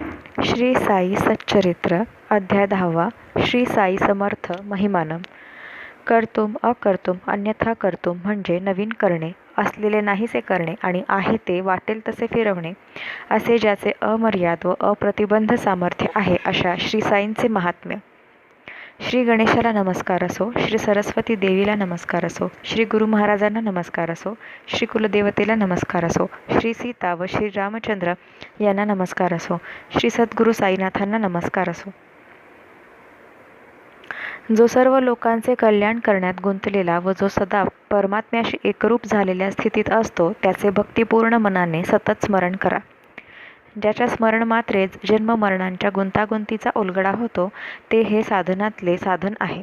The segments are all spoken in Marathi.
श्री साई सच्चरित्र अध्याय 10 श्री साई समर्थ महिमानम. कर्तुम अकर्तुम अन्यथा कर्तुम म्हणजे नवीन करणे, असलेले नाहीसे करणे आणि आहे ते वाटेल तसे फिरवणे, असे ज्याचे अमर्याद व अप्रतिबंध सामर्थ्य आहे अशा श्री साईंचे महात्म्य. श्री गणेशाला नमस्कार असो, श्री सरस्वती देवीला नमस्कार असो, श्री गुरु महाराजांना नमस्कार असो, श्री कुलदेवतेला नमस्कार असो, श्री सीता व श्री रामचंद्र यांना नमस्कार असो, श्री सद्गुरु साईनाथांना नमस्कार असो. जो सर्व लोकांचे कल्याण करण्यात गुंतलेला व जो सदा परमात्म्याशी एकरूप झालेल्या स्थितीत असतो, त्याचे भक्तिपूर्ण मनाने सतत स्मरण करा. ज्याच्या स्मरण मात्रेच जन्ममरणांच्या गुंतागुंतीचा उलगडा होतो, ते हे साधनातले साधन आहे.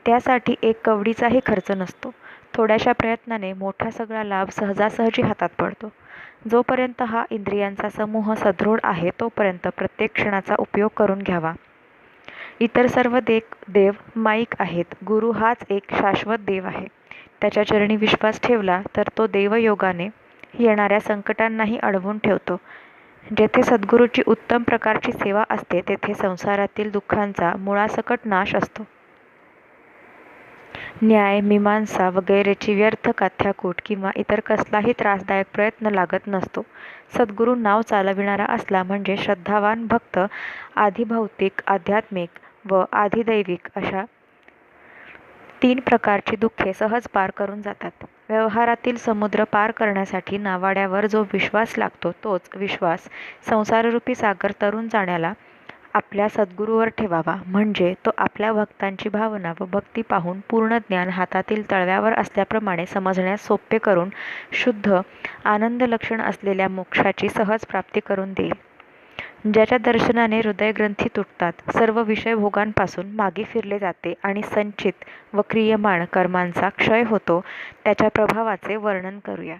त्यासाठी एक कवडीचाही खर्च नसतो. थोड्याशा प्रयत्नाने मोठा सगळा लाभ सहजासहजी हातात पडतो. जोपर्यंत हा इंद्रियांचा समूह सदृढ आहे, तोपर्यंत प्रत्येक क्षणाचा उपयोग करून घ्यावा. इतर सर्व देव माईक आहेत. गुरु हाच एक शाश्वत देव आहे. त्याच्या चरणी विश्वास ठेवला तर तो देवयोगाने येणाऱ्या संकटांनाही अडवून ठेवतो. जेथे सद्गुरूची उत्तम प्रकारची सेवा असते, तेथे संसारातील दुःखांचा मुळासकट नाश असतो. न्याय, मीमांसा वगैरेची व्यर्थ काथ्याकूट किंवा इतर कसलाही त्रासदायक प्रयत्न लागत नसतो. सद्गुरू नाव चालविणारा असला म्हणजे श्रद्धावान भक्त आधिभौतिक, आध्यात्मिक व आधिदैविक अशा 3 प्रकारची दुःखे सहज पार करून जातात. व्यवहारातील समुद्र पार करण्यासाठी नावाड्यावर जो विश्वास लागतो, तोच विश्वास संसाररूपी सागर तरून जाण्याला आपल्या सद्गुरूवर ठेवावा. म्हणजे तो आपल्या भक्तांची भावना व भक्ती पाहून पूर्ण ज्ञान हातातील तळव्यावर असल्याप्रमाणे समजण्यास सोपे करून शुद्ध आनंदलक्षण असलेल्या मोक्षाची सहज प्राप्ती करून देईल. ज्याच्या दर्शनाने हृदयग्रंथी तुटतात, सर्व विषयभोगांपासून मागे फिरले जाते आणि संचित व क्रियमाण कर्मांचा क्षय होतो, त्याच्या प्रभावाचे वर्णन करूया.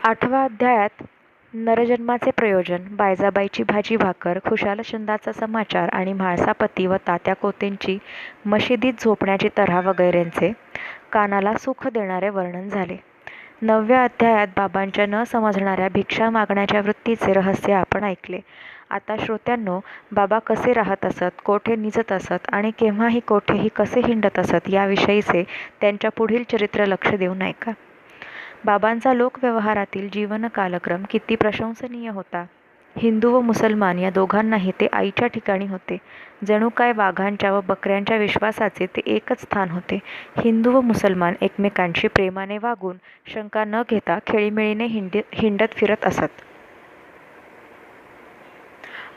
8व्या अध्यायात नरजन्माचे प्रयोजन, बायजाबाईची भाजी भाकर, खुशालचंदाचा समाचार आणि म्हाळसापती व तात्या कोतेंची मशिदीत झोपण्याची तऱ्हा वगैरेंचे कानाला सुख देणारे वर्णन झाले. 9व्या अध्यायात बाबांच्या न समजणाऱ्या भिक्षा मागण्याच्या वृत्तीचे रहस्य आपण ऐकले. आता श्रोत्यांनो, बाबा कसे राहत असत, कोठे निजत असत आणि केव्हाही कोठेही कसे हिंडत असत, याविषयीचे त्यांच्या पुढील चरित्र लक्ष देऊन ऐका. बाबांचा लोकव्यवहारातील जीवन कालक्रम किती प्रशंसनीय होता. हिंदू व मुसलमान या दोघांनाही ते आईच्या ठिकाणी होते. जणू काय वाघांच्या व बकऱ्यांच्या विश्वासाचे ते एकच स्थान होते. हिंदू व मुसलमान एकमेकांशी प्रेमाने वागून शंका न घेता खेळीमेळीने हिंडत फिरत असत.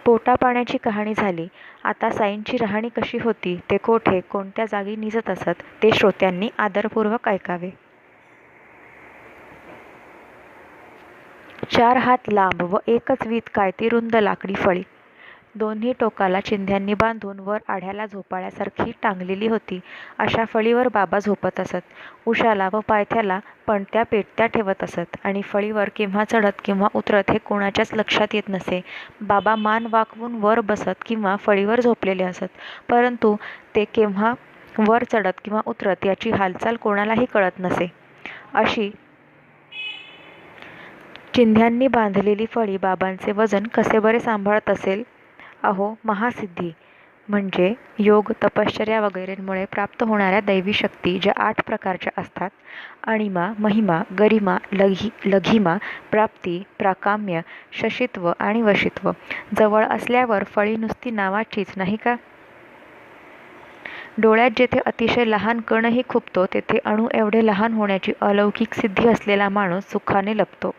पोटापाण्याची कहाणी झाली. आता साईंची राहणी कशी होती, ते कोठे कोणत्या जागी निजत असत, ते श्रोत्यांनी आदरपूर्वक ऐकावे. 4 हात लांब व एकच वीत काय ती रुंद लाकडी फळी, दोन्ही टोकाला चिंध्यांनी बांधून वर आढ्याला झोपाळ्यासारखी टांगलेली होती. अशा फळीवर बाबा झोपत असत. उशाला व पायथ्याला पणत्या पेटत्या ठेवत असत आणि फळीवर केव्हा चढत किंवा उतरत हे कोणाच्याच लक्षात येत नसे. बाबा मान वाकवून वर बसत किंवा फळीवर झोपलेले असत, परंतु ते केव्हा वर चढत किंवा उतरत याची हालचाल कोणालाही कळत नसे. अशी चिंध्यांनी बांधलेली फळी बाबांचे वजन कसे बरे सांभाळत असेल. अहो, महासिद्धी म्हणजे योग, तपश्चर्या वगैरेंमुळे प्राप्त होणाऱ्या दैवी शक्ती ज्या 8 प्रकारच्या असतात, अणिमा, महिमा, गरिमा, लघिमा, प्राप्ती, प्राकाम्य, शशित्व आणि वशित्व, जवळ असल्यावर फळी नुसती नावाचीच नाही का. डोळ्यात जेथे अतिशय लहान कणही खुपतो, तेथे अणू एवढे लहान होण्याची अलौकिक सिद्धी असलेला माणूस सुखाने लपतो.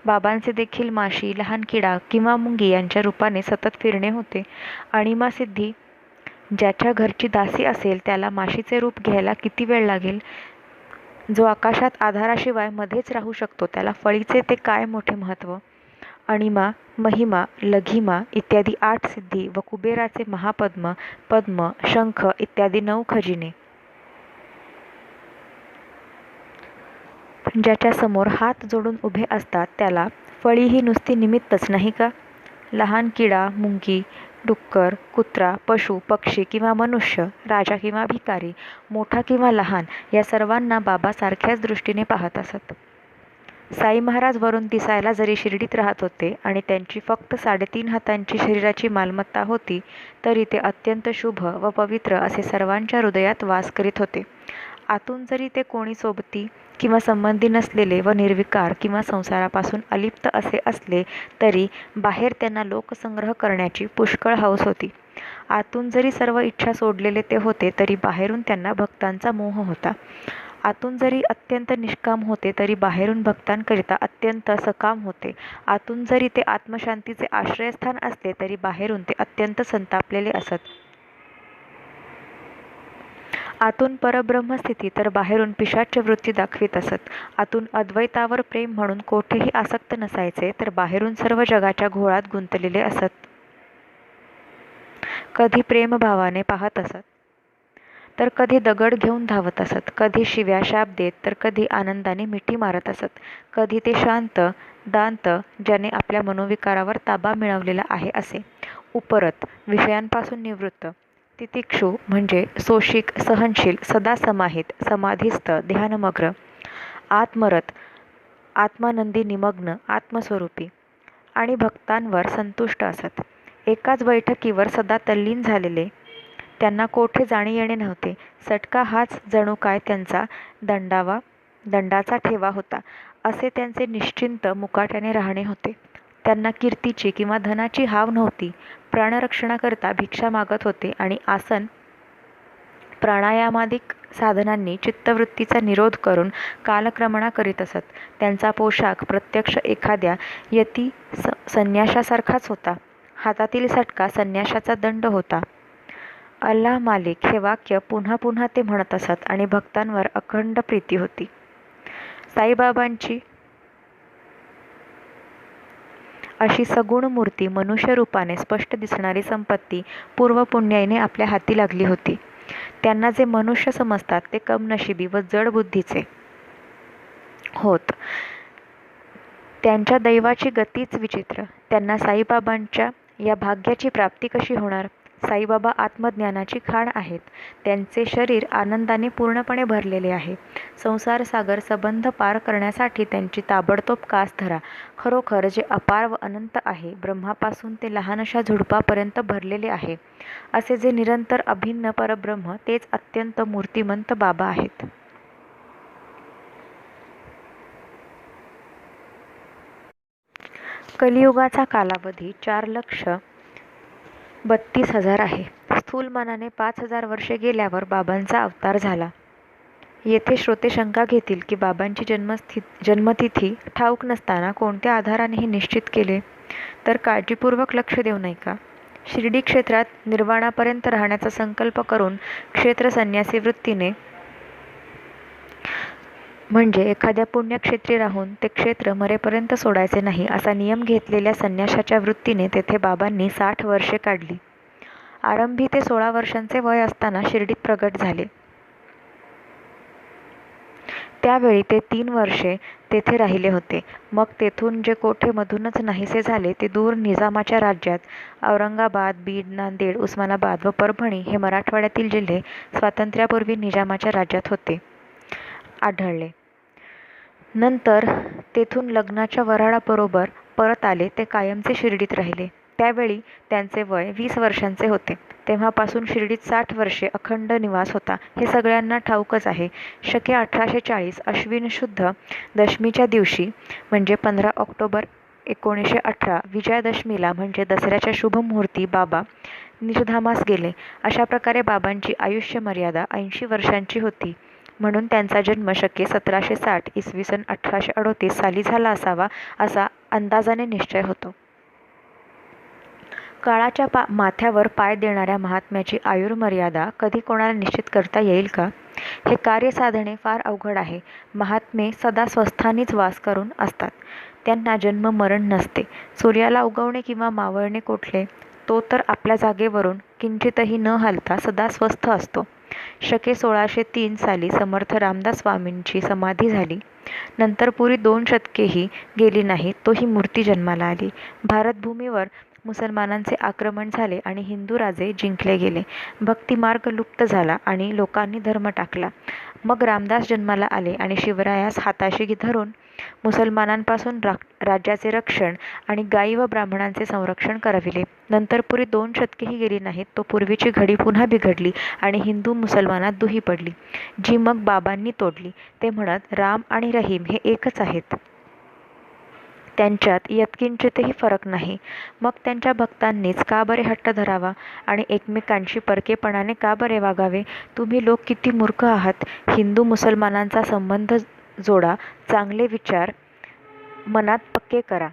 बाबांचे देखील माशी, लहान किडा किंवा मुंगी यांच्या रूपाने सतत फिरणे होते. अणिमा सिद्धी ज्याच्या घरची दासी असेल, त्याला माशीचे रूप घ्यायला किती वेळ लागेल. जो आकाशात आधाराशिवाय मध्येच राहू शकतो, त्याला फळीचे ते काय मोठे महत्त्व. अणिमा, महिमा, लघिमा इत्यादी 8 सिद्धी व कुबेराचे महापद्म, पद्म, शंख इत्यादी 9 खजिने ज्याच्या समोर हात जोडून उभे असतात, त्याला फळी ही नुसती निमित्तच नाही का. लहान किडा, मुंगी, डुक्कर, कुत्रा, पशु, पक्षी किंवा मनुष्य, राजा किंवा भिकारी, मोठा किंवा लहान, या सर्वांना बाबा सारख्याच दृष्टीने पाहत असत. साई महाराज वरून दिसायला जरी शिर्डीत राहत होते आणि त्यांची फक्त 3.5 हातांची शरीराची मालमत्ता होती, तरी ते अत्यंत शुभ व पवित्र असे सर्वांच्या हृदयात वास करीत होते. आतून जरी ते कोणी सोबती किंवा संबंधी नसलेले व निर्विकार किंवा संसारापासून अलिप्त असे असले, तरी बाहेर त्यांना लोकसंग्रह करण्याची पुष्कळ हौस होती. आतून जरी सर्व इच्छा सोडलेले ते होते, तरी बाहेरून त्यांना भक्तांचा मोह होता. आतून जरी अत्यंत निष्काम होते, तरी बाहेरून भक्तांकरिता अत्यंत सकाम होते. आतून जरी ते आत्मशांतीचे आश्रयस्थान असले, तरी बाहेरून ते अत्यंत संतापलेले असत. आतून परब्रह्मस्थिती तर बाहेरून पिशाच्य वृत्ती दाखवीत असत. आतून अद्वैतावर प्रेम म्हणून कोठेही आसक्त नसायचे, तर बाहेरून सर्व जगाच्या घोळात गुंतलेले असत. कधी प्रेमभावाने पाहत असत, तर कधी दगड घेऊन धावत असत. कधी शिव्या शाप देत, तर कधी आनंदाने मिठी मारत असत. कधी ते शांत दांत, ज्याने आपल्या मनोविकारावर ताबा मिळवलेला आहे असे. उपरत, विषयांपासून निवृत्त. तितिक्षु म्हणजे सोशिक, सहनशील, सदा समाहित, समाधिस्थ, ध्यानमग्न. आत्मरत, आत्मानंदी निमग्न, आत्मस्वरूपी आणि भक्तांवर संतुष्ट असत. एकाच बैठकीवर सदा तल्लीन झालेले. त्यांना कोठे जाणे येणे नव्हते. सटका हाच जणू काय त्यांचा दंडाचा ठेवा होता. असे त्यांचे निश्चिंत मुकाट्याने राहणे होते. त्यांना कीर्तीची किंवा धनाची हाव नव्हती. प्राणरक्षणाकरता भिक्षा मागत होते आणि आसन प्राणायामादिक साधनांनी चित्तवृत्तीचा निरोध करून कालक्रमणा करीत असत. त्यांचा पोशाख प्रत्यक्ष एखाद्या यती संन्याशासारखाच होता. हातातील सटका संन्याशाचा दंड होता. अल्लाह मालिक हे वाक्य पुन्हा पुन्हा ते म्हणत असत आणि भक्तांवर अखंड प्रीती होती. साईबाबांची अशी सगुण मूर्ती, मनुष्य रूपाने स्पष्ट दिसणारी संपत्ती पूर्वपुण्याईने आपल्या हाती लागली होती. त्यांना जे मनुष्य समजतात ते कमनशिबी व जड बुद्धीचे होत. त्यांच्या दैवाची गतीच विचित्र. त्यांना साईबाबांच्या या भाग्याची प्राप्ती कशी होणार? साईबाबा आत्मज्ञानाची खाण आहेत. त्यांचे शरीर आनंदाने पूर्णपणे भरलेले आहे. संसार सागर संबंध पार करण्यासाठी त्यांची ताबडतोब कास धरा. खरोखर जे अपार व अनंत आहे, ब्रह्मापासून ते लहानशा झुडपापर्यंत भरलेले आहे, असे जे निरंतर अभिन्न परब्रह्म, तेच अत्यंत मूर्तिमंत बाबा आहेत. कलियुगाचा कालावधी 4,32,000 आहे. स्थूल मनाने 5,000 वर्षे गेल्यावर बाबांचा अवतार झाला. येथे श्रोते शंका घेतील की बाबांची जन्मतिथी ठाऊक नसताना कोणत्या आधाराने हे निश्चित केले? तर काळजीपूर्वक लक्ष देऊ नये का? शिर्डी क्षेत्रात निर्वाणापर्यंत राहण्याचा संकल्प करून क्षेत्र संन्यासी वृत्तीने, म्हणजे एखाद्या पुण्यक्षेत्री राहून ते क्षेत्र मरेपर्यंत सोडायचे नाही, असा नियम घेतलेल्या संन्याशाच्या वृत्तीने तेथे बाबांनी 60 वर्षे काढली. आरंभी ते 16 वर्षांचे वय असताना शिर्डीत प्रगट झाले. त्यावेळी ते 3 वर्षे तेथे राहिले होते. मग तेथून जे कोठे मधूनच नाहीसे झाले, ते दूर निजामाच्या राज्यात औरंगाबाद, बीड, नांदेड, उस्मानाबाद व परभणी हे मराठवाड्यातील जिल्हे स्वातंत्र्यापूर्वी निजामाच्या राज्यात होते आढळले. नंतर तेथून लग्नाच्या वऱ्हाडाबरोबर परत आले. ते कायमचे शिर्डीत राहिले. त्यावेळी त्यांचे वय 20 वर्षांचे होते. तेव्हापासून शिर्डीत 60 वर्षे अखंड निवास होता. हे सगळ्यांना ठाऊकच आहे. शके 1840 अश्विन शुद्ध दशमीच्या दिवशी, म्हणजे 15 ऑक्टोबर 1918, विजयादशमीला म्हणजे दसऱ्याच्या शुभ मुहूर्ती बाबा निर्धामास गेले. अशा प्रकारे बाबांची आयुष्य मर्यादा 80 वर्षांची होती. म्हणून त्यांचा जन्म शके 1760 इसवी सन 1838 साली झाला असावा, असा अंदाजाने निश्चय होतो. काळाच्या माथ्यावर पाय देणाऱ्या महात्म्याची आयुर्मर्यादा कधी कोणाला निश्चित करता येईल का? हे कार्य साधणे फार अवघड आहे. महात्मे सदा स्वस्थानीच वास करून असतात. त्यांना जन्म मरण नसते. सूर्याला उगवणे किंवा मावळणे कोठले? तो तर आपल्या जागेवरून किंचितही न हलता सदा स्वस्थ असतो. शके 1603 साली समर्थ रामदास स्वामींची समाधी झाली. नंतर पुरी 2 शतकेही गेली नाहीत, तोही मूर्ती जन्माला आली. भारतभूमीवर मुसलमानांचे आक्रमण झाले आणि हिंदू राजे जिंकले गेले. भक्तिमार्ग लुप्त झाला आणि लोकांनी धर्म टाकला. मग रामदास जन्माला आले आणि शिवरायास हाताशी धरून मुसलमानांपासून राज्याचे रक्षण आणि गायी व ब्राह्मणांचे संरक्षण करविले. नंतर पुरी 2 शतकेही गेली नाहीत, तो पूर्वीची घडी पुन्हा बिघडली आणि हिंदू मुसलमानात दुही पडली, जी मग बाबांनी तोडली. ते म्हणत, राम आणि रहीम हे एकच आहेत, त्यांच्यात यत्किंचितही फरक नाही. मग त्यांच्या भक्तांनीच का बरे हट्ट धरावा आणि एकमेकांशी परकेपणाने का बरे वागावे? तुम्ही लोक किती मूर्ख आहात. हिंदू मुसलमानांचा संबंध जोडा, चांगले विचार मनात पक्के करा,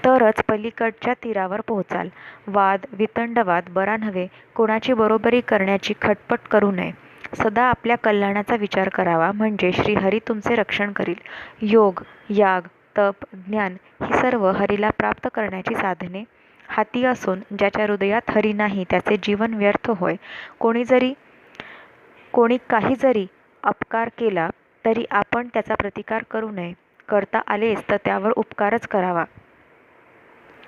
तरच पलीकडच्या तीरावर पोहोचाल. वाद वितंडवाद बरा नव्हे. कोणाची बरोबरी करण्याची खटपट करू नये. सदा आपल्या कल्याणाचा विचार करावा, म्हणजे श्रीहरी तुमचे रक्षण करील. योग, याग, तप, ज्ञान ही सर्व हरीला प्राप्त करण्याची साधने हाती असून ज्याच्या हृदयात हरी नाही त्याचे जीवन व्यर्थ होय. कोणी काही जरी अपकार केला तरी आपण त्याचा प्रतिकार करू नये. करता आलेच तर त्यावर उपकारच करावा,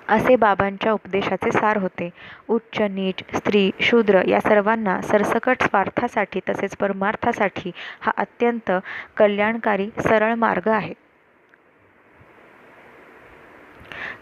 असे बाबांच्या उपदेशाचे सार होते. उच्च नीच, स्त्री शूद्र या सर्वांना सरसकट स्वार्थासाठी तसेच परमार्थासाठी हा अत्यंत कल्याणकारी सरळ मार्ग आहे.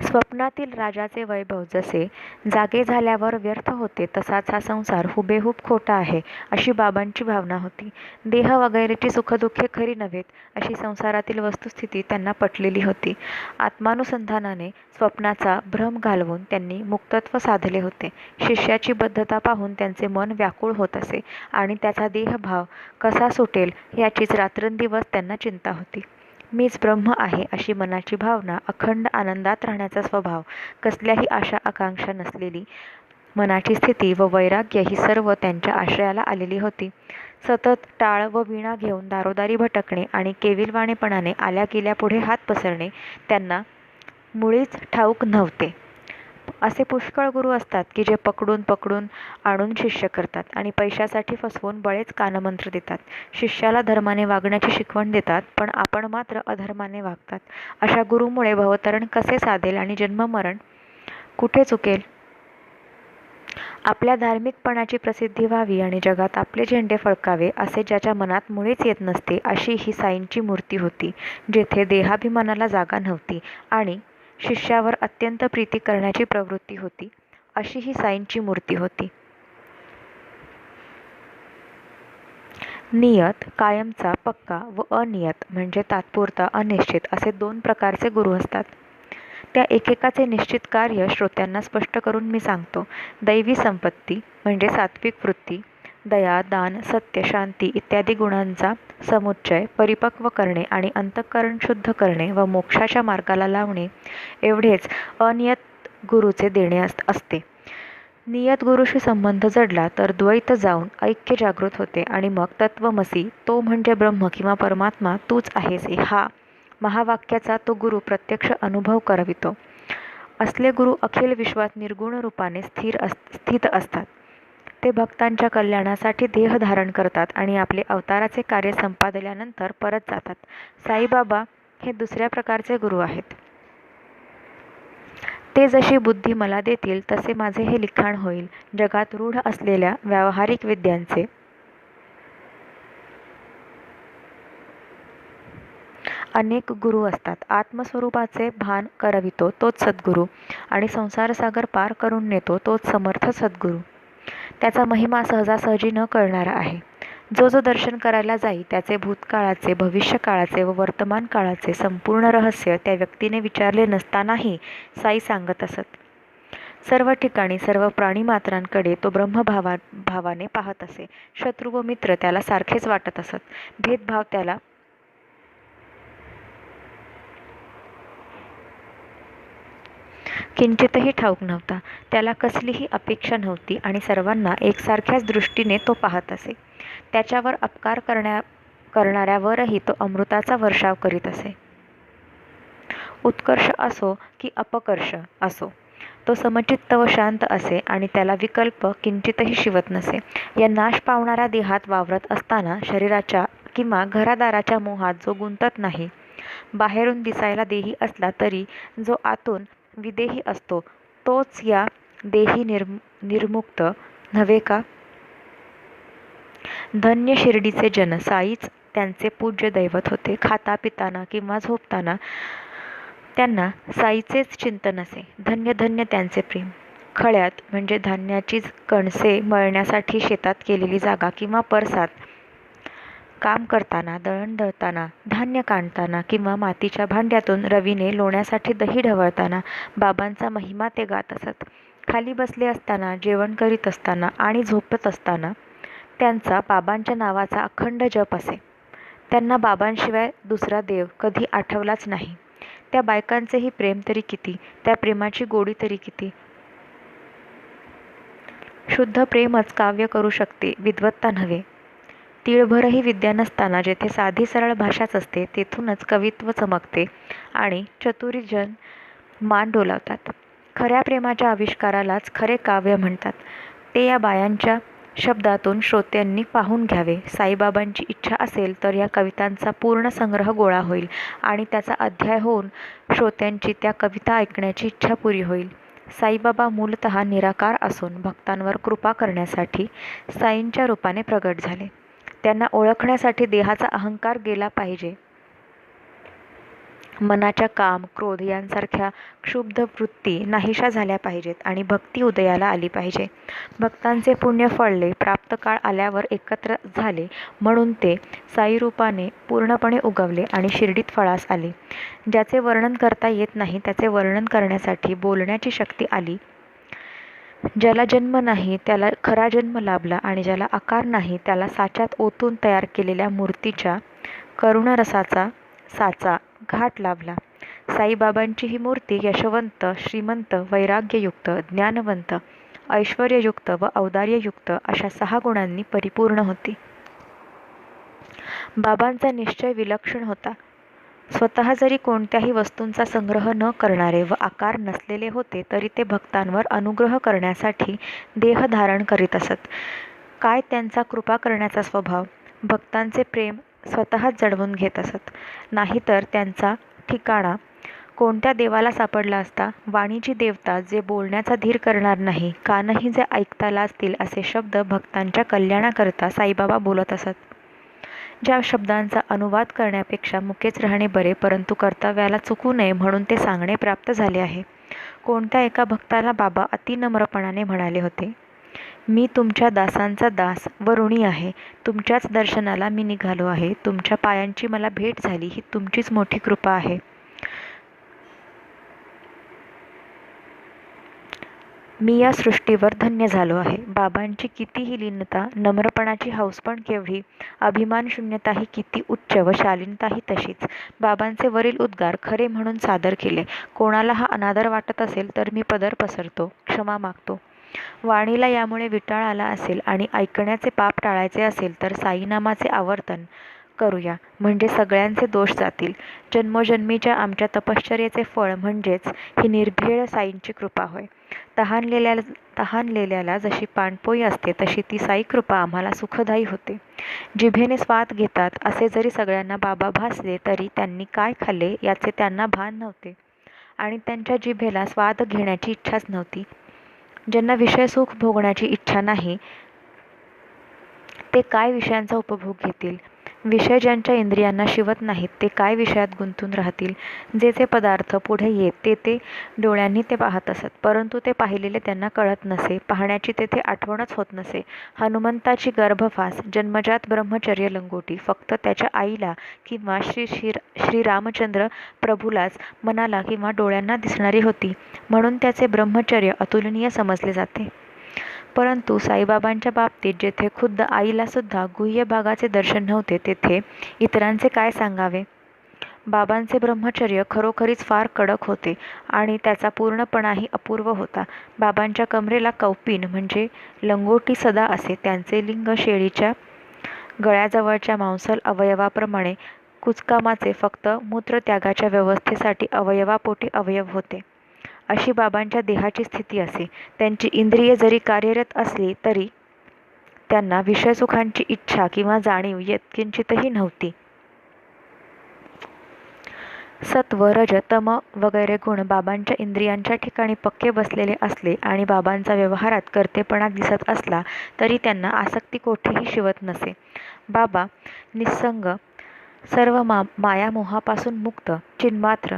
स्वप्नातील राजाचे वैभव जसे जागे झाल्यावर व्यर्थ होते, तसाच हा संसार हुबेहूब खोटा आहे, अशी बाबांची भावना होती. देह वगैरेची सुखदुःखे खरी नव्हेत, अशी संसारातील वस्तुस्थिती त्यांना पटलेली होती. आत्मानुसंधानाने स्वप्नाचा भ्रम घालवून त्यांनी मुक्तत्व साधले होते. शिष्याची बद्धता पाहून त्यांचे मन व्याकुळ होत असे आणि त्याचा देहभाव कसा सुटेल याचीच रात्रंदिवस त्यांना चिंता होती. मीच ब्रह्म आहे अशी मनाची भावना, अखंड आनंदात राहण्याचा स्वभाव, कसल्याही आशा आकांक्षा नसलेली मनाची स्थिती व वैराग्य ही सर्व त्यांच्या आश्रयाला आलेली होती. सतत टाळ व वीणा घेऊन दारोदारी भटकणे आणि केविलवाणेपणाने आल्या गेल्यापुढे हात पसरणे त्यांना मुळीच ठाऊक नव्हते. असे पुष्कळ गुरु असतात की जे पकडून आणून शिष्य करतात आणि पैशासाठी फसवून बळेच कानमंत्र देतात. शिष्याला धर्माने वागण्याची शिकवण देतात, पण आपण मात्र अधर्माने वागतात. अशा गुरुमुळे भवतरण कसे साधेल आणि जन्ममरण कुठे चुकेल? आपल्या धार्मिकपणाची प्रसिद्धी व्हावी आणि जगात आपले झेंडे फडकावे असे ज्याच्या मनात मुळीच येत नसते, अशी ही साईंची मूर्ती होती, जेथे देहाभिमानाला जागा नव्हती आणि शिष्यावर अत्यंत प्रीती करण्याची प्रवृत्ती होती, अशी ही साईंची मूर्ती होती. नियत, कायमचा, पक्का व अनियत म्हणजे तात्पुरता, अनिश्चित असे 2 प्रकारचे गुरु असतात. त्या एकेकाचे निश्चित कार्य श्रोत्यांना स्पष्ट करून मी सांगतो. दैवी संपत्ती म्हणजे सात्विक वृत्ती, दया, दान, सत्य, शांती इत्यादी गुणांचा समुच्चय परिपक्व करणे आणि अंतःकरण शुद्ध करणे व मोक्षाच्या मार्गाला लावणे एवढेच अनियत गुरुचे देणे असते. नियत गुरुशी संबंध जडला तर द्वैत जाऊन ऐक्य जागृत होते आणि मग तत्वमसी, तो म्हणजे ब्रह्म किंवा परमात्मा तूच आहेस हा महावाक्याचा तो गुरु प्रत्यक्ष अनुभव करवितो. असले गुरु अखिल विश्वात निर्गुण रूपाने स्थित असतात. ते भक्तांच्या कल्याणासाठी देह धारण करतात आणि आपले अवताराचे कार्य संपादल्यानंतर परत जातात. साईबाबा हे दुसऱ्या प्रकारचे गुरु आहेत. ते जशी बुद्धी मला देतील तसे माझे हे लिखाण होईल. जगात रूढ असलेल्या व्यावहारिक विद्यांचे अनेक गुरु असतात. आत्मस्वरूपाचे भान करवितो तोच सद्गुरू आणि संसारसागर पार करून नेतो तोच समर्थ सद्गुरू. त्याचा महिमा सहजासहजी न कळणारा आहे. जो दर्शन करायला जाई त्याचे भूतकाळाचे, भविष्यकाळाचे व वर्तमान काळाचे संपूर्ण रहस्य त्या व्यक्तीने विचारले नसतानाही साई सांगत असत. सर्व ठिकाणी सर्व प्राणीमात्रांकडे तो ब्रह्मभावाने पाहत असे. शत्रू व मित्र त्याला सारखेच वाटत असत. भेदभाव त्याला किंचितही ठाऊक नव्हता. त्याला कसलीही अपेक्षा नव्हती आणि सर्वांना एकसारख्याच दृष्टीने तो पाहत असे. त्याच्यावर अपकार करणाऱ्यावरही तो अमृताचा वर्षाव करीत असे. उत्कर्ष असो की अपकर्ष असो, तो समचित्त व शांत असे आणि त्याला विकल्प किंचितही शिवत नसे. या नाश पावणाऱ्या देहात वावरत असताना शरीराच्या किंवा घरादाराच्या मोहात जो गुंतत नाही, बाहेरून दिसायला देही असला तरी जो आतून विदेही असतो, तोच या देही निर्मुक्त नव्हे का? धन्य शिर्डीचे जन, साईच त्यांचे पूज्य दैवत होते. खाता पिताना किंवा झोपताना त्यांना साईचेच चिंतन असे. धन्य धन्य त्यांचे प्रेम. खळ्यात म्हणजे धान्याची कणसे मळण्यासाठी शेतात केलेली जागा किंवा परसात काम करताना, दळण दळताना, धान्य काढताना किंवा मातीच्या भांड्यातून रवीने लोण्यासाठी दही ढवळताना बाबांचा महिमा ते गात असत. खाली बसले असताना, जेवण करीत असताना आणि झोपत असताना त्यांचा बाबांच्या नावाचा अखंड जप असे. त्यांना बाबांशिवाय दुसरा देव कधी आठवलाच नाही. त्या बायकांचेही प्रेम तरी किती, त्या प्रेमाची गोडी तरी किती. शुद्ध प्रेमच काव्य करू शकते, विद्वत्ता नव्हे. तीळभरही विद्या नसताना जेथे साधी सरळ भाषाच असते तेथूनच कवित्व चमकते आणि चतुरीजन मान डोलावतात. खऱ्या प्रेमाच्या आविष्कारालाच खरे काव्य म्हणतात. ते या बायांच्या शब्दातून श्रोत्यांनी पाहून घ्यावे. साईबाबांची इच्छा असेल तर या कवितांचा पूर्ण संग्रह गोळा होईल आणि त्याचा अध्याय होऊन श्रोत्यांची त्या कविता ऐकण्याची इच्छा पुरी होईल. साईबाबा मूलतः निराकार असून भक्तांवर कृपा करण्यासाठी साईंच्या रूपाने प्रगट झाले. त्यांना ओळखण्यासाठी देहाचा अहंकार गेला पाहिजे. मनाच्या काम, क्रोध यांसारख्या क्षुब्ध वृत्ती नाहीशा झाल्या पाहिजेत आणि भक्ती उदयाला आली पाहिजे. भक्तांचे पुण्य फळले, प्राप्त काळ आल्यावर एकत्र झाले म्हणून ते साईरूपाने पूर्णपणे उगवले आणि शिर्डीत फळास आले. ज्याचे वर्णन करता येत नाही त्याचे वर्णन करण्यासाठी बोलण्याची शक्ती आली. ज्याला जन्म नाही त्याला खरा जन्म लाभला आणि ज्याला आकार नाही त्याला साच्यात ओतून तयार केलेल्या मूर्तीच्या करुणरसाचा साचा घाट लाभला. साईबाबांची ही मूर्ती यशवंत, श्रीमंत, वैराग्ययुक्त, ज्ञानवंत, ऐश्वर्ययुक्त व औदार्ययुक्त अशा 6 गुणांनी परिपूर्ण होती. बाबांचा निश्चय विलक्षण होता. स्वतः जरी कोणत्याही वस्तूंचा संग्रह न करणारे व आकार नसलेले होते तरी ते भक्तांवर अनुग्रह करण्यासाठी देह धारण करीत असत. काय त्यांचा कृपा करण्याचा स्वभाव! भक्तांचे प्रेम स्वतःच जडवून घेत असत. नाहीतर त्यांचा ठिकाणा कोणत्या देवाला सापडला असता. वाणीची देवता जे बोलण्याचा धीर करणार नाही, कानही जे ऐकता लाजतील असे शब्द भक्तांच्या कल्याणाकरता साईबाबा बोलत असत. ज्या शब्दांचा अनुवाद करण्यापेक्षा मुकेच राहणे बरे, परंतु कर्तव्याला चुकू नये म्हणून ते सांगणे प्राप्त झाले आहे. कोणत्या एका भक्ताला बाबा अतिनम्रपणाने म्हणाले होते, मी तुमच्या दासांचा दास व ऋणी आहे. तुमच्याच दर्शनाला मी निघालो आहे. तुमच्या पायांची मला भेट झाली, ही तुमचीच मोठी कृपा आहे. मी या सृष्टीवर धन्य झालो आहे. बाबांची कितीही लीनता, नम्रपणाची हौस पण केवढी, अभिमानशून्यताही किती उच्च व शालीनताही तशीच. बाबांचे वरील उद्गार खरे म्हणून सादर केले. कोणाला हा अनादर वाटत असेल तर मी पदर पसरतो, क्षमा मागतो. वाणीला यामुळे विटाळ आला असेल आणि ऐकण्याचे पाप टाळायचे असेल तर साईनामाचे आवर्तन करूया, म्हणजे सगळ्यांचे दोष जातील. जन्मोजन्मीच्या आमच्या तपश्चर्येचे फळ म्हणजेच ही निर्भेळ साईंची कृपा होय. तहानलेल्याला जशी पाणपोई असते तशी ती साई कृपा आम्हाला सुखदायी होते. जिभेने स्वाद घेतात असे जरी सगळ्यांना बाबा भासले तरी त्यांनी काय खाल्ले याचे त्यांना भान नव्हते आणि त्यांच्या जिभेला स्वाद घेण्याची इच्छाच नव्हती. ज्यांना विषयसुख भोगण्याची इच्छा नाही ते काय विषयांचा उपभोग घेतील. विषय ज्यांच्या इंद्रियांना शिवत नाहीत ते काय विषयात गुंतून राहतील. जे जे पदार्थ पुढे येत ते डोळ्यांनी ते पाहत असत, परंतु ते पाहिलेले त्यांना कळत नसे, पाहण्याची तेथे आठवणच होत नसे. हनुमंताची गर्भफास जन्मजात ब्रह्मचर्य लंगोटी फक्त त्याच्या आईला किंवा श्री रामचंद्र प्रभूलाच मनाला किंवा डोळ्यांना दिसणारी होती, म्हणून त्याचे ब्रह्मचर्य अतुलनीय समजले जाते. परंतु साईबाबांच्या बाबतीत जेथे खुद्द आईला सुद्धा गुह्य भागाचे दर्शन नव्हते तेथे इतरांचे काय सांगावे. बाबांचे ब्रह्मचर्य खरोखरीच फार कडक होते आणि त्याचा पूर्णपणाही अपूर्व होता. बाबांच्या कमरेला कौपीन म्हणजे लंगोटी सदा असे. त्यांचे लिंग शेळीच्या गळ्याजवळच्या मांसल अवयवाप्रमाणे कुचकामाचे फक्त मूत्रत्यागाच्या व्यवस्थेसाठी अवयवापोटी अवयव होते. अशी बाबांच्या देहाची स्थिती असे. त्यांची इंद्रिये जरी कार्यरत असली तरी त्यांना विषयसुखांची इच्छा किंवा जाणीव यत्किंचितही नव्हती. सत्व रज तम वगैरे गुण बाबांच्या इंद्रियांच्या ठिकाणी पक्के बसलेले असले आणि बाबांचा व्यवहारात कर्तेपणा दिसत असला तरी त्यांना आसक्ती कोठेही शिवत नसे. बाबा निस्संग, सर्व मायामोहापासून मुक्त, चिन्मात्र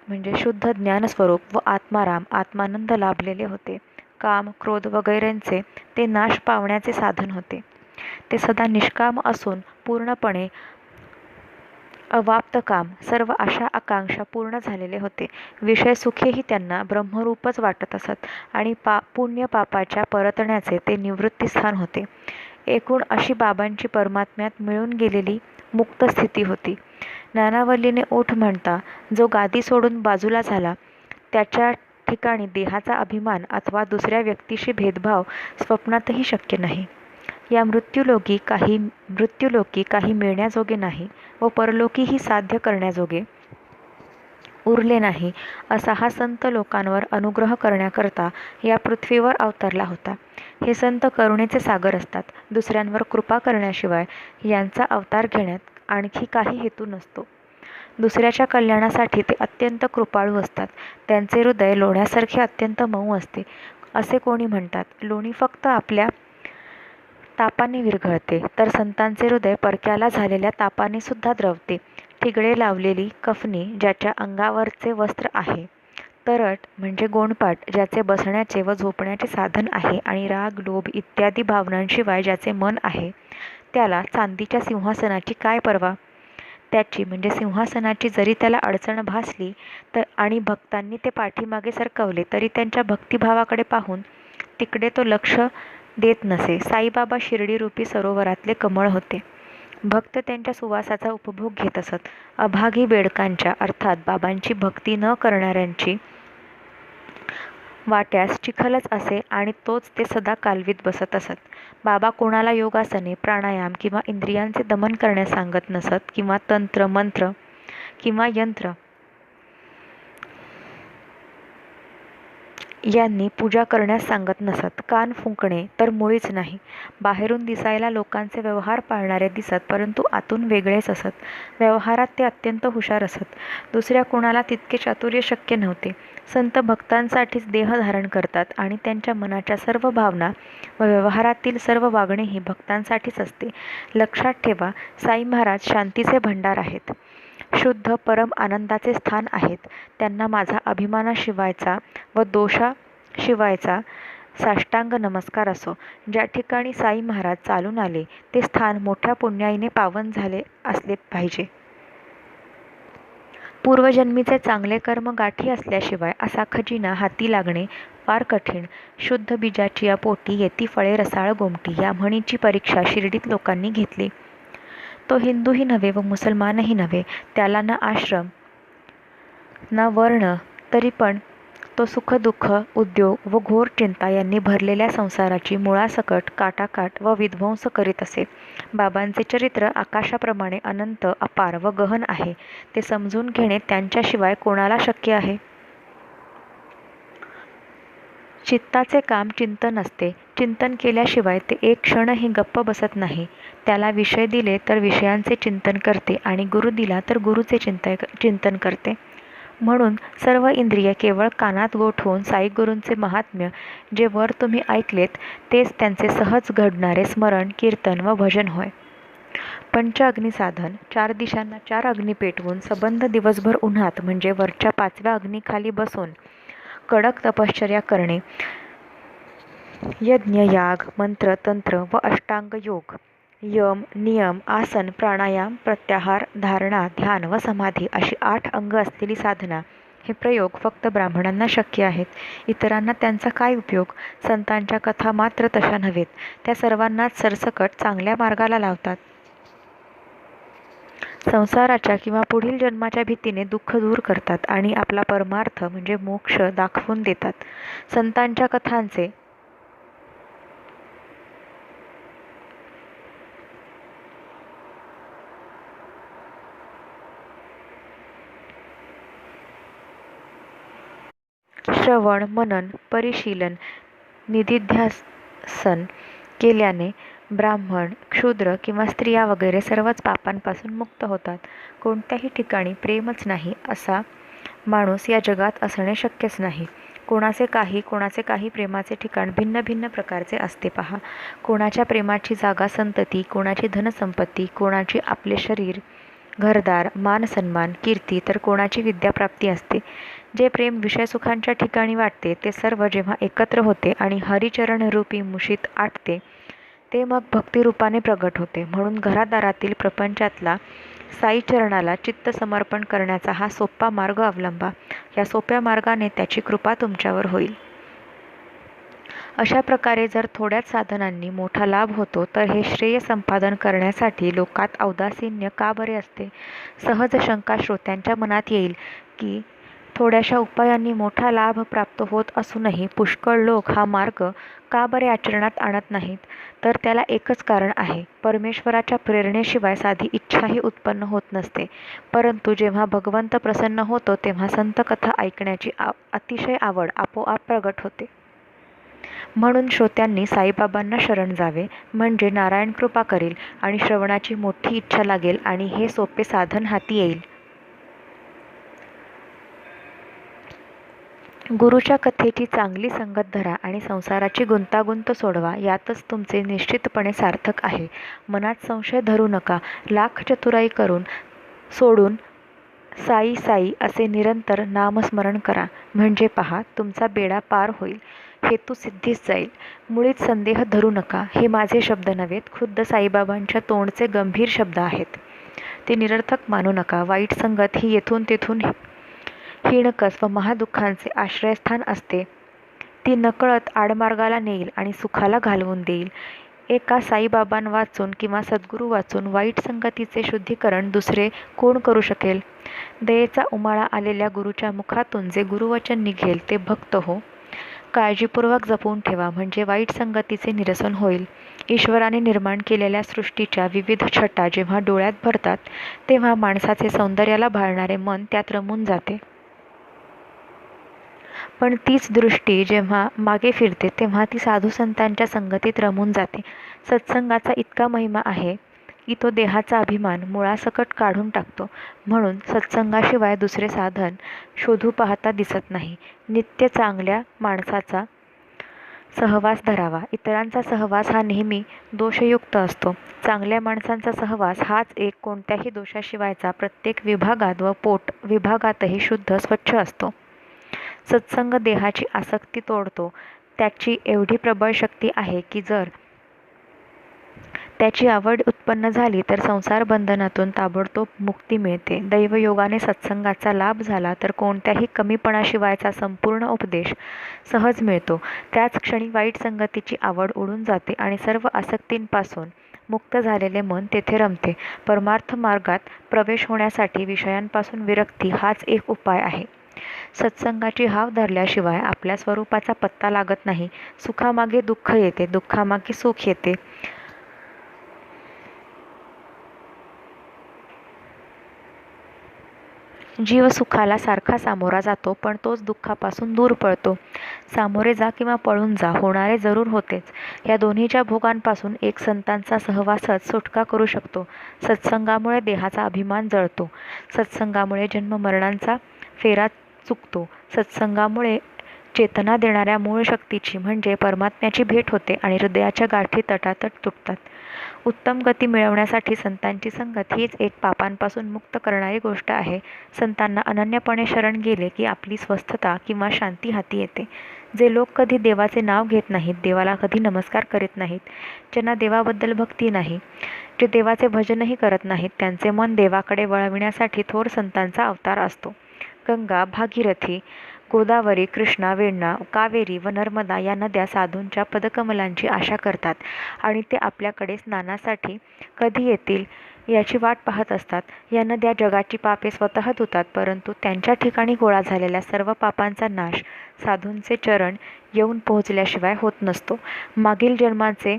म्हणजे शुद्ध ज्ञानस्वरूप व आत्माराम आत्मानंद लाभलेले होते. काम क्रोध वगैरेंचे ते नाश पावण्याचे साधन होते. ते सदा निष्काम असून पूर्णपणे अवाप्त काम, सर्व आशा आकांक्षा पूर्ण झालेले होते. विषय सुखेही त्यांना ब्रह्मरूपच वाटत असत आणि पुण्य पापाच्या परतण्याचे ते निवृत्तीस्थान होते. एकूण अशी बाबांची परमात्म्यात मिळून गेलेली मुक्त स्थिती होती. ज्ञानावल्लीने ओठ म्हणता जो गादी सोडून बाजूला झाला त्याच्या ठिकाणी देहाचा अभिमान अथवा दुसऱ्या व्यक्तीशी भेदभाव स्वप्नातही शक्य नाही. या मृत्यूलोकी काही मिळण्याजोगे नाही व परलोकीही साध्य करण्याजोगे उरले नाही, असा हा संत लोकांवर अनुग्रह करण्याकरता या पृथ्वीवर अवतरला होता. हे संत करुणेचे सागर असतात. दुसऱ्यांवर कृपा करण्याशिवाय यांचा अवतार घेण्यात आणखी काही हेतू नसतो. दुसऱ्याच्या कल्याणासाठी ते अत्यंत कृपाळू असतात. त्यांचे हृदय लोण्यासारखे अत्यंत मऊ असते. असे कोणी म्हणतात, लोणी फक्त आपल्या तापाने विरघळते, तर संतांचे हृदय परक्याला झालेल्या तापाने सुद्धा द्रवते. ठिगळे लावलेली कफनी ज्याच्या अंगावरचे वस्त्र आहे, तरट म्हणजे गोंडपाट ज्याचे बसण्याचे व झोपण्याचे साधन आहे आणि राग लोभ इत्यादी भावनांशिवाय ज्याचे मन आहे, त्याला चांदीच्या सिंहासनाची काय पर्वा. त्याची म्हणजे सिंहासनाची जरी त्याला अडचण भासली तर आणि भक्तांनी ते पाठीमागे सरकवले तरी त्यांच्या भक्तिभावाकडे पाहून तिकडे तो लक्ष देत नसे. साईबाबा शिर्डीरूपी सरोवरातले कमळ होते. भक्त त्यांच्या सुवासाचा उपभोग घेत असत. अभागी बेडकांच्या अर्थात बाबांची भक्ती न करणाऱ्यांची वाट्यास चिखलच असे आणि तोच ते सदा कालवीत बसत असत. बाबा कोणाला योगासने, प्राणायाम किंवा इंद्रियांचे दमन करण्यास सांगत नसत किंवा तंत्र मंत्र किंवा यंत्र यांनी पूजा करण्यास सांगत नसत. कान फुंकणे तर मुळीच नाही. बाहेरून दिसायला लोकांचे व्यवहार पाळणारे दिसत, परंतु आतून वेगळेच असत. व्यवहारात ते अत्यंत हुशार असत. दुसऱ्या कोणाला तितके चातुर्य शक्य नव्हते. संत भक्तांसाठीच देह धारण करतात आणि त्यांच्या मनाच्या सर्व भावना व व्यवहारातील सर्व वागणे ही भक्तांसाठीच असते. लक्षात ठेवा, साई महाराज शांतीचे भंडार आहेत. शुद्ध परम आनंदाचे स्थान आहेत. त्यांना माझा अभिमानाशिवायचा व दोषाशिवायचा साष्टांग नमस्कार असो. ज्या ठिकाणी साई महाराज चालून आले ते स्थान मोठ्या पुण्याईने पावन झाले असले पाहिजे. पूर्वजन्मीचे चांगले कर्म गाठी असल्याशिवाय असा खजिना हाती लागणे फार कठीण. शुद्ध बीजाची या पोटी येती फळे रसाळ गोमटी या म्हणीची परीक्षा शिर्डीत लोकांनी घेतली. तो हिंदूही नव्हे व मुसलमानही नव्हे. त्याला ना आश्रम ना वर्ण, तरी पण तो सुखदुःख, उद्योग व घोर चिंता यांनी भरलेल्या संसाराची मुळासकट काटाकाट व विध्वंस करीत असे. बाबांचे चरित्र आकाशाप्रमाणे अनंत, अपार व गहन आहे. ते समजून घेणे त्यांच्याशिवाय कोणाला शक्य आहे. चित्ताचे काम चिंतन असते. चिंतन केल्याशिवाय ते एक क्षणही गप्प बसत नाही. त्याला विषय दिले तर विषयांचे चिंतन करते आणि गुरु दिला तर गुरुचे चिंतन करते. म्हणून सर्व इंद्रिय केवळ कानात गोठवून साईगुरूंचे महात्म्य जे वर तुम्ही ऐकलेत तेच त्यांचे सहज घडणारे स्मरण, कीर्तन व भजन होय. पंचअग्निसाधन, 4 दिशांना 4 अग्नी पेटवून सबंध दिवसभर उन्हात म्हणजे वरच्या 5व्या अग्नीखाली बसून कडक तपश्चर्या करणे, यज्ञ, याग, मंत्र, तंत्र व अष्टांग योग, यम, नियम, आसन, प्राणायाम, प्रत्याहार, धारणा, ध्यान व समाधी अशी 8 अंग असलेली साधना, हे प्रयोग फक्त ब्राह्मणांना शक्य आहेत. इतरांना त्यांचा काय उपयोग. संतांच्या कथा मात्र तशा नव्हेत. त्या सर्वांनाच सरसकट चांगल्या मार्गाला लावतात. संसाराच्या किंवा पुढील जन्माच्या भीतीने दुःख दूर करतात आणि आपला परमार्थ म्हणजे मोक्ष दाखवून देतात. संतांच्या कथांचे श्रवण, मनन, परिशीलन, निधिध्यासन केल्याने ब्राह्मण, क्षुद्र किंवा स्त्रिया वगैरे सर्वच पापांपासून मुक्त होतात. कोणत्याही ठिकाणी प्रेमच नाही असा माणूस या जगात असणे शक्यच नाही. कोणाचे काही प्रेमाचे ठिकाण भिन्न भिन्न प्रकारचे असते पहा. कोणाच्या प्रेमाची जागा संतती, कोणाची धनसंपत्ती, कोणाची आपले शरीर, घरदार, मान सन्मान, कीर्ती, तर कोणाची विद्याप्राप्ती असते. जे प्रेम विषयसुखांच्या ठिकाणी वाटते ते सर्व जेव्हा एकत्र होते आणि हरिचरण रूपी मुशीत आटते ते मग भक्तिरूपाने प्रगट होते. म्हणून घरादारातील प्रपंचातला साईचरणाला चित्त समर्पण करण्याचा हा सोपा मार्ग अवलंबा. या सोप्या मार्गाने त्याची कृपा तुमच्यावर होईल. अशा प्रकारे जर थोड्याच साधनांनी मोठा लाभ होतो तर हे श्रेय संपादन करण्यासाठी लोकात औदासीन्य का बरे असते? सहज शंका श्रोत्यांच्या मनात येईल की थोड्याशा उपायांनी मोठा लाभ प्राप्त होत असूनही पुष्कळ लोक हा मार्ग का बरे आचरणात आणत नाहीत? तर त्याला एकच कारण आहे. परमेश्वराच्या प्रेरणेशिवाय साधी इच्छाही उत्पन्न होत नसते. परंतु जेव्हा भगवंत प्रसन्न होतो तेव्हा संतकथा ऐकण्याची अतिशय आवड आपोआप प्रगट होते. म्हणून श्रोत्यांनी साईबाबांना शरण जावे, म्हणजे नारायण कृपा करेल आणि श्रवणाची मोठी इच्छा लागेल आणि हे सोपे साधन हाती येईल. गुरुच्या कथेची चांगली संगत धरा आणि संसाराची गुंतागुंत सोडवा. यातच तुमचे निश्चितपणे सार्थक आहे. मनात संशय धरू नका. लाख चतुराई सोडून साई साई असे निरंतर नामस्मरण करा. म्हणजे पहा तुमचा बेडा पार होईल, हेतू सिद्धीस जाईल. मुळीच संदेह धरू नका. हे माझे शब्द नव्हेत, खुद्द साईबाबांच्या तोंडचे गंभीर शब्द आहेत. ते निरर्थक मानू नका. वाईट संगत ही येथून तेथून हिणकस व महादुःखांचे आश्रयस्थान असते. ती नकळत आडमार्गाला नेईल आणि सुखाला घालवून देईल. एका साईबाबां वाचून किंवा सद्गुरू वाचून वाईट संगतीचे शुद्धीकरण दुसरे कोण करू शकेल? दयेचा उमाळा आलेल्या गुरुच्या मुखातून जे गुरुवचन निघेल ते भक्त हो. काळजीपूर्वक जपून ठेवा, म्हणजे वाईट संगतीचे निरसन होईल. ईश्वराने निर्माण केलेल्या सृष्टीच्या विविध छटा जेव्हा डोळ्यात भरतात तेव्हा माणसाचे सौंदर्याला भाळणारे मन त्यात रमून जाते. पण तीच दृष्टी जेव्हा मागे फिरते तेव्हा ती साधू संतांच्या संगतीत रमून जाते. सत्संगाचा इतका महिमा आहे की तो देहाचा अभिमान मुळासकट काढून टाकतो. म्हणून सत्संगाशिवाय दुसरे साधन शोधू पाहता दिसत नाही. नित्य चांगल्या माणसाचा सहवास धरावा. इतरांचा सहवास हा नेहमी दोषयुक्त असतो. चांगल्या माणसांचा सहवास हाच एक कोणत्याही दोषाशिवायचा प्रत्येक विभागात व पोट विभागातही शुद्ध स्वच्छ असतो. सत्संग देहाची आसक्ती तोडतो. त्याची एवढी प्रबळ शक्ती आहे की जर त्याची आवड उत्पन्न झाली तर संसार बंधनातून ताबडतोब मुक्ती मिळते. दैवयोगाने सत्संगाचा लाभ झाला तर कोणत्याही कमीपणाशिवायचा संपूर्ण उपदेश सहज मिळतो. त्याच क्षणी वाईट संगतीची आवड उडून जाते आणि सर्व आसक्तींपासून मुक्त झालेले मन तेथे रमते. परमार्थ मार्गात प्रवेश होण्यासाठी विषयांपासून विरक्ती हाच एक उपाय आहे. सत्संगाची हाव धरल्याशिवाय आपल्या स्वरूपाचा पत्ता लागत नाही. सुखामागे दुःख येते, दुःखामागे सुख येते. जीव सुखाला सारखा सामोरा जातो, पण तोच दुःखापासून दूर पळतो. सामोरे जा किंवा पळून जा, होणारे जरूर होतेच. या दोन्हीच्या भोगांपासून एक संतांचा सहवासच सुटका करू शकतो. सत्संगामुळे देहाचा अभिमान जळतो. सत्संगामुळे जन्ममरणांचा फेरा चुकतो. सत्संगामुळे चेतना देणाऱ्या मूळ शक्तीची म्हणजे परमात्म्याची भेट होते आणि हृदयाच्या गाठी तटातट तुटतात. उत्तम गती मिळवण्यासाठी संतांची संगत हीच एक पापांपासून मुक्त करणारी गोष्ट आहे. संतांना अनन्यपणे शरण गेले की आपली स्वस्थता किंवा शांती हाती येते. जे लोक कधी देवाचे नाव घेत नाहीत, देवाला कधी नमस्कार करीत नाहीत, ज्यांना देवाबद्दल भक्ती नाही, जे देवाचे भजनही करत नाहीत, त्यांचे मन देवाकडे वळविण्यासाठी थोर संतांचा अवतार असतो. गंगा, भागीरथी, गोदावरी, कृष्णा, वेण्णा, कावेरी व नर्मदा या नद्या साधूंच्या पदकमलांची आशा करतात आणि ते आपल्याकडे स्नानासाठी कधी येतील याची वाट पाहत असतात. या नद्या जगाची पापे स्वतः धुतात, परंतु त्यांच्या ठिकाणी गोळा झालेल्या सर्व पापांचा नाश साधूंचे चरण येऊन पोहोचल्याशिवाय होत नसतो. मागील जन्माचे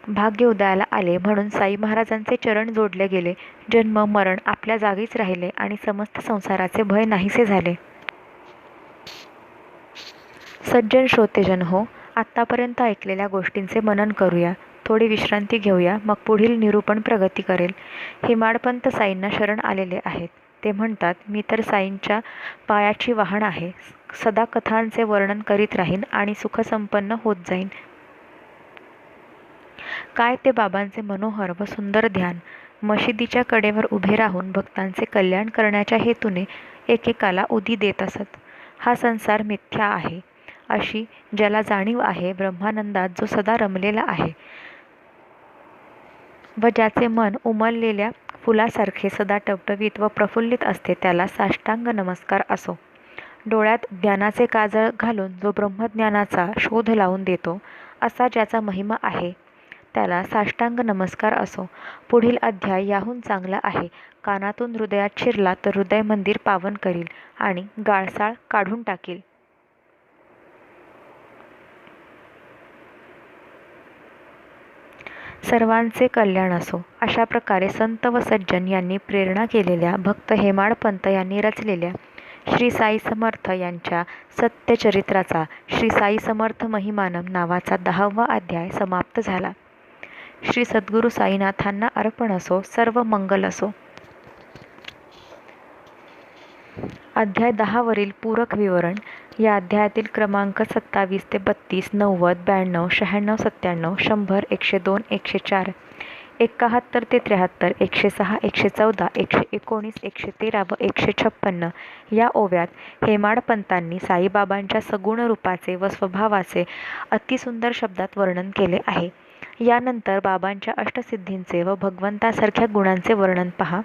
भाग्य उदयाला आले म्हणून साई महाराजांचे चरण जोडले गेले. जन्म मरण आपल्या जागीच राहिले आणि समस्त संसाराचे भय नाहीसे झाले. सज्जन श्रोतेजन हो, आत्तापर्यंत ऐकलेल्या गोष्टींचे मनन करूया. थोडी विश्रांती घेऊया, मग पुढील निरूपण प्रगती करेल. हेमाडपंत साईंना शरण आलेले आहेत. ते म्हणतात, मी तर साईंच्या पायाची वाहन आहे. सदा कथांचे वर्णन करीत राहीन आणि सुखसंपन्न होत जाईन. काय ते बाबांचे मनोहर व सुंदर ध्यान! मशिदीच्या कडेवर उभे राहून भक्तांचे कल्याण करण्याच्या हेतूने एकेकाला उदी देत असत. हा संसार मिथ्या आहे अशी ज्याला जाणीव आहे, ब्रह्मानंदात जो सदा रमलेला आहे व ज्याचे मन उमललेल्या फुलासारखे सदा टवटवीत व प्रफुल्लित असते, त्याला साष्टांग नमस्कार असो. डोळ्यात ज्ञानाचे काजळ घालून जो ब्रह्मज्ञानाचा शोध लावून देतो, असा ज्याचा महिमा आहे, त्याला साष्टांग नमस्कार असो. पुढील अध्याय याहून चांगला आहे. कानातून हृदयात शिरला तर हृदय मंदिर पावन करील आणि गाळसाळ काढून टाकील. सर्वांचे कल्याण असो. अशा प्रकारे संत व सज्जन यांनी प्रेरणा केलेल्या भक्त हेमाडपंत यांनी रचलेल्या श्री साई समर्थ यांच्या सत्यचरित्राचा श्री साई समर्थ महिमानम नावाचा 10वा अध्याय समाप्त झाला. श्री सद्गुरू साईनाथांना अर्पण असो. सर्व मंगल असो. अध्याय 10 वरील पूरक विवरण. या अध्यायातील क्रमांक 27 ते 32, 90, 92, 96, 97, 100, 102, 104, 71 ते 73, 106, 114, 119, 113 व 156 या ओव्यात हेमाडपंतांनी साईबाबांच्या सगुण रूपाचे व स्वभावाचे अतिसुंदर शब्दात वर्णन केले आहे. यानंतर बाबांच्या अष्टसिद्धींचे व भगवंतासारख्या गुणांचे वर्णन पहा.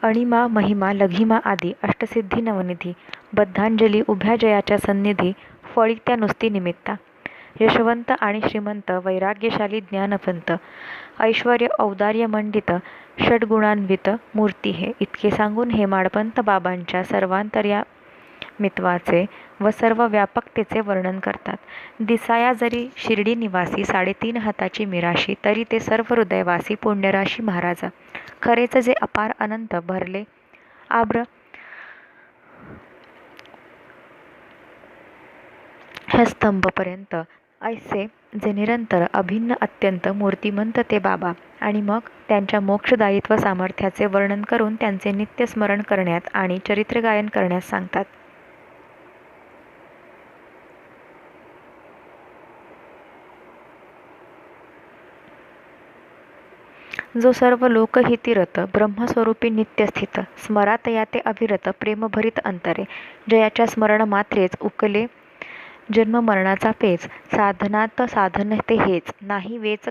अणिमा, महिमा, लघिमा आदी अष्टसिद्धी नवनिधी, बद्धांजली उभ्या जयाच्या सन्निधी, फळी त्या नुसती निमित्ता. यशवंत आणि श्रीमंत, वैराग्यशाली ज्ञानवंत, ऐश्वर्य औदार्यमंडित, षड्गुणान्वित मूर्ती हे. इतके सांगून हेमाडपंत बाबांच्या सर्वांतर्यामित्वाचे व सर्व व्यापकतेचे वर्णन करतात. दिसाया जरी शिर्डी निवासी 3.5 हाताची मिराशी, तरी ते सर्व हृदयवासी पुण्यराशी महाराजा. खरेच जे अपार अनंत भरले आब्र स्तंभपर्यंत, ऐसे जे निरंतर अभिन्न अत्यंत मूर्तिमंत ते बाबा. आणि मग त्यांच्या मोक्षदायित्व सामर्थ्याचे वर्णन करून त्यांचे नित्य स्मरण करण्यात आणि चरित्रगायन करण्यास सांगतात. जो सर्व लोकहितिरत, ब्रह्मस्वरूपी नित्यस्थित, स्मरातया ते अविरत, प्रेमभरित अंतरे, जयाच्या स्मरण मात्रेच उकले जन्म मरणाचा पेच, साधनात साधन ते हेच, नाही वेच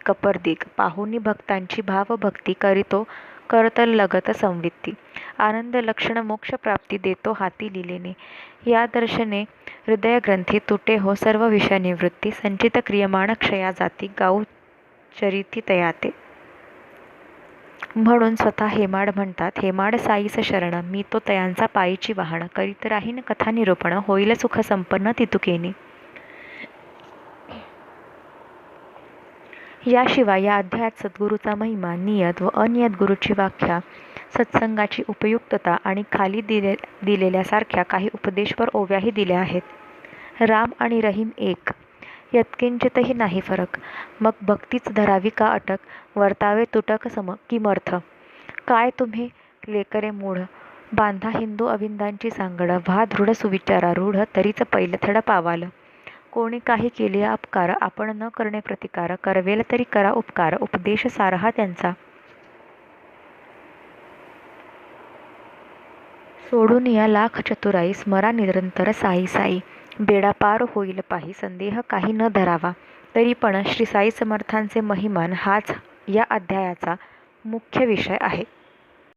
कपर्दिक, पाहुनी भक्तांची भावभक्ती करीतो करतल लगत संवित्ती, आनंद लक्षण मोक्षप्राप्ती देतो हाती लिलेने, या दर्शने हृदयग्रंथी तुटे हो सर्व विषय निवृत्ती, संचित क्रियमाण क्षया जाती, गाऊ चरिती तयाते. म्हणून स्वतः हेमाड म्हणतात, हेमाड साईस शरण, मी तो तयांचा पायीची वाहन, करीत राहीन कथा निरूपण, होईल सुख संपन्न तितुकेनी. याशिवाय या अध्यायात सद्गुरूचा महिमा, नियत व अनियत गुरुची व्याख्या, सत्संगाची उपयुक्तता आणि खाली दिलेल्यासारख्या काही उपदेशपर ओव्याही दिल्या आहेत. राम आणि रहीम एक, यत्किंचितही नाही फरक. मग भक्तीच धरावी का अटक, वर्तावे तुटक किमर्थ. काय तुम्ही लेकरे मूढ, बांधा हिंदू अविंदांची सांगड, व्हा दृढ सुविचारा रूढ, तरीच पैलथड पावाल. कोणी काही केले अपकार, आपण न करणे प्रतिकार, करवेल तरी करा उपकार, उपदेश सारहा त्यांचा. सोडून या लाख चतुराई, स्मरा निरंतर साई साई. बेडा पार होईल पाही, संदेह काही न धरावा. तरी पण श्री साई समर्थांचे महिमान हाच या अध्यायाचा मुख्य विषय आहे.